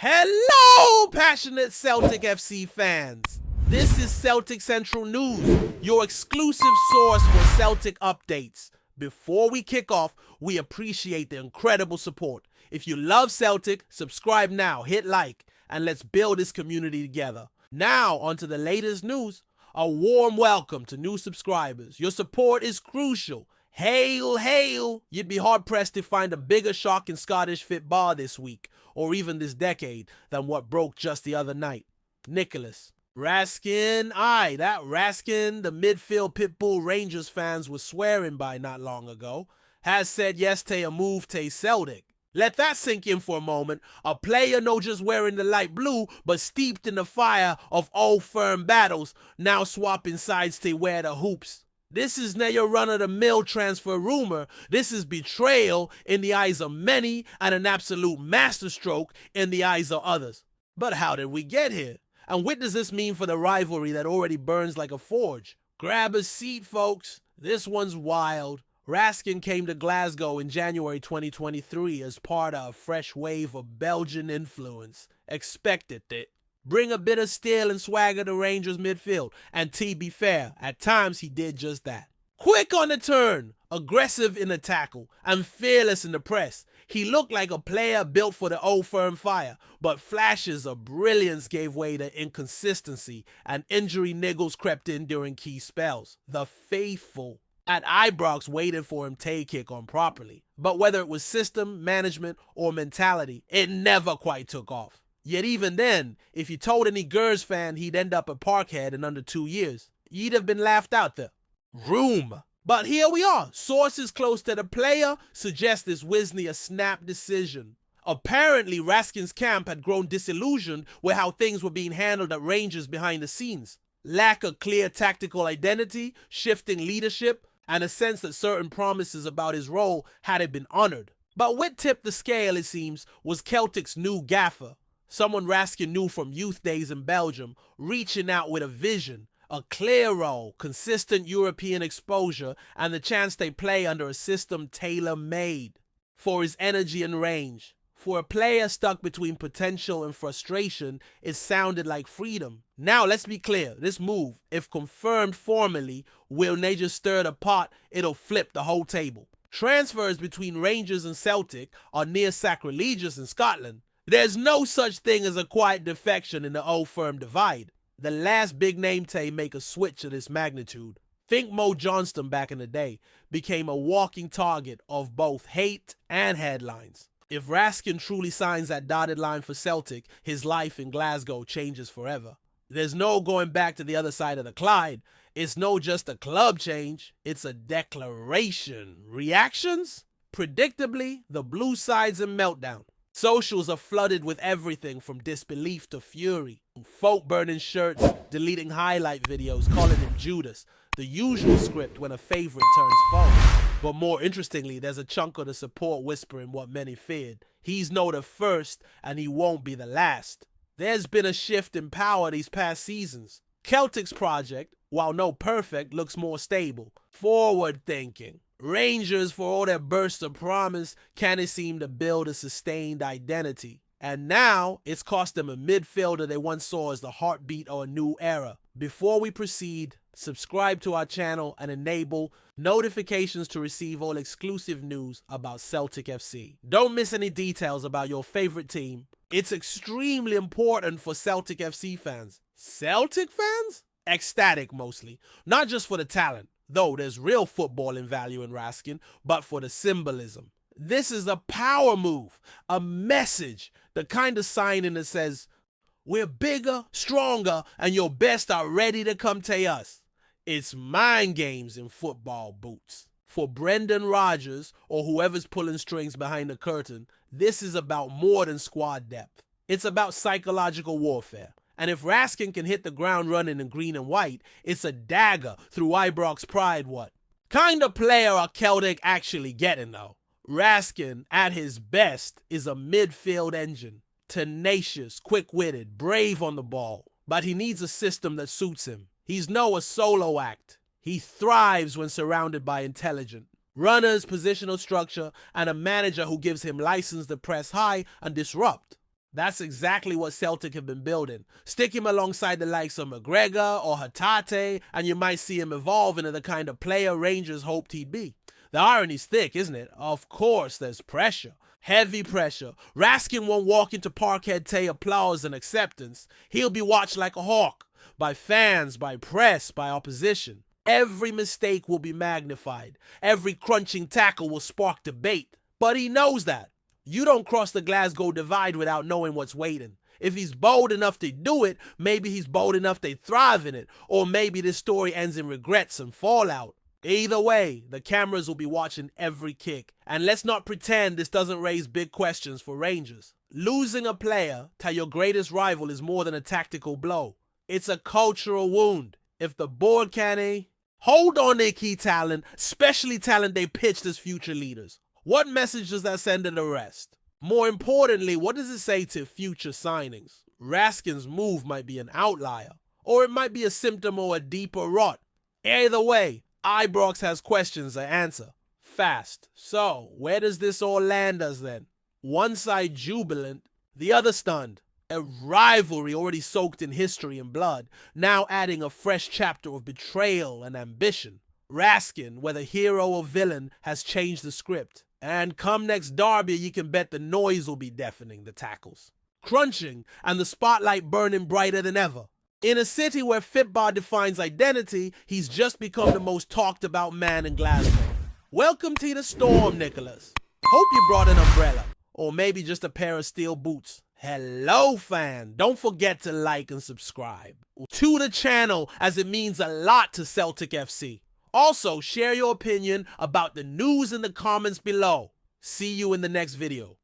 Hello, passionate Celtic FC fans. This is Celtic Central News, your exclusive source for Celtic updates. Before we kick off, we appreciate the incredible support. If you love Celtic, subscribe now, hit like, and let's build this community together. Now, onto the latest news. A warm welcome to new subscribers. Your support is crucial. Hail, hail! You'd be hard-pressed to find a bigger shock in Scottish football this week, or even this decade, than what broke just the other night. Nicholas Raskin, that Raskin, the midfield Pitbull Rangers fans were swearing by not long ago, has said yes to a move to Celtic. Let that sink in for a moment. A player no just wearing the light blue, but steeped in the fire of old firm battles, now swapping sides to wear the hoops. This is not your run-of-the-mill transfer rumor. This is betrayal in the eyes of many and an absolute masterstroke in the eyes of others. But how did we get here? And what does this mean for the rivalry that already burns like a forge? Grab a seat, folks. This one's wild. Raskin came to Glasgow in January 2023 as part of a fresh wave of Belgian influence. Expected it. Bring a bit of steel and swagger to Rangers midfield, and to be fair, at times he did just that. Quick on the turn, aggressive in the tackle, and fearless in the press. He looked like a player built for the old firm fire, but flashes of brilliance gave way to inconsistency, and injury niggles crept in during key spells. The faithful at Ibrox waited for him to kick on properly, but whether it was system, management, or mentality, it never quite took off. Yet even then, if you told any Gers fan he'd end up at Parkhead in under 2 years, you'd have been laughed out there. Room. But here we are. Sources close to the player suggest this Wisney a snap decision. Apparently, Raskin's camp had grown disillusioned with how things were being handled at Rangers behind the scenes. Lack of clear tactical identity, shifting leadership, and a sense that certain promises about his role hadn't been honored. But what tipped the scale, it seems, was Celtic's new gaffer. Someone Raskin knew from youth days in Belgium, reaching out with a vision, a clear role, consistent European exposure, and the chance they play under a system tailor-made for his energy and range. For a player stuck between potential and frustration, it sounded like freedom. Now, let's be clear, this move, if confirmed formally, will not just stir the pot, it'll flip the whole table. Transfers between Rangers and Celtic are near sacrilegious in Scotland. There's no such thing as a quiet defection in the old firm divide. The last big name to make a switch of this magnitude, think Mo Johnston back in the day, became a walking target of both hate and headlines. If Raskin truly signs that dotted line for Celtic, his life in Glasgow changes forever. There's no going back to the other side of the Clyde. It's no just a club change, it's a declaration. Reactions? Predictably, the blue side's in meltdown. Socials are flooded with everything from disbelief to fury. Folk burning shirts, deleting highlight videos, calling him Judas. The usual script when a favorite turns foe. But more interestingly, there's a chunk of the support whispering what many feared. He's no the first, and he won't be the last. There's been a shift in power these past seasons. Celtic's project, while no perfect, looks more stable. Forward-thinking. Rangers, for all their bursts of promise, can't seem to build a sustained identity. And now, it's cost them a midfielder they once saw as the heartbeat of a new era. Before we proceed, subscribe to our channel and enable notifications to receive all exclusive news about Celtic FC. Don't miss any details about your favorite team. It's extremely important for Celtic FC fans. Celtic fans? Ecstatic mostly. Not just for the talent, though there's real footballing value in Raskin, but for the symbolism. This is a power move, a message, the kind of signing that says, we're bigger, stronger, and your best are ready to come to us. It's mind games in football boots. For Brendan Rodgers, or whoever's pulling strings behind the curtain, this is about more than squad depth. It's about psychological warfare. And if Raskin can hit the ground running in green and white, it's a dagger through Ibrox pride. What kind of player are Celtic actually getting though? Raskin, at his best, is a midfield engine. Tenacious, quick-witted, brave on the ball. But he needs a system that suits him. He's no a solo act. He thrives when surrounded by intelligent runners, positional structure, and a manager who gives him license to press high and disrupt. That's exactly what Celtic have been building. Stick him alongside the likes of McGregor or Hatate, and you might see him evolve into the kind of player Rangers hoped he'd be. The irony's thick, isn't it? Of course, there's pressure. Heavy pressure. Raskin won't walk into Parkhead Tay applause and acceptance. He'll be watched like a hawk. By fans, by press, by opposition. Every mistake will be magnified. Every crunching tackle will spark debate. But he knows that. You don't cross the Glasgow divide without knowing what's waiting. If he's bold enough to do it, maybe he's bold enough to thrive in it. Or maybe this story ends in regrets and fallout. Either way, the cameras will be watching every kick. And let's not pretend this doesn't raise big questions for Rangers. Losing a player to your greatest rival is more than a tactical blow. It's a cultural wound. If the board can't hold on their key talent, especially talent they pitched as future leaders, what message does that send to the rest? More importantly, what does it say to future signings? Raskin's move might be an outlier, or it might be a symptom or a deeper rot. Either way, Ibrox has questions to answer. Fast. So, where does this all land us then? One side jubilant, the other stunned. A rivalry already soaked in history and blood, now adding a fresh chapter of betrayal and ambition. Raskin, whether hero or villain, has changed the script. And come next derby, you can bet the noise will be deafening, the tackles crunching, and the spotlight burning brighter than ever. In a city where Fitbar defines identity, he's just become the most talked about man in Glasgow. Welcome to the storm, Nicholas. Hope you brought an umbrella, or maybe just a pair of steel boots. Hello, fan. Don't forget to like and subscribe to the channel, as it means a lot to Celtic FC. Also, share your opinion about the news in the comments below. See you in the next video.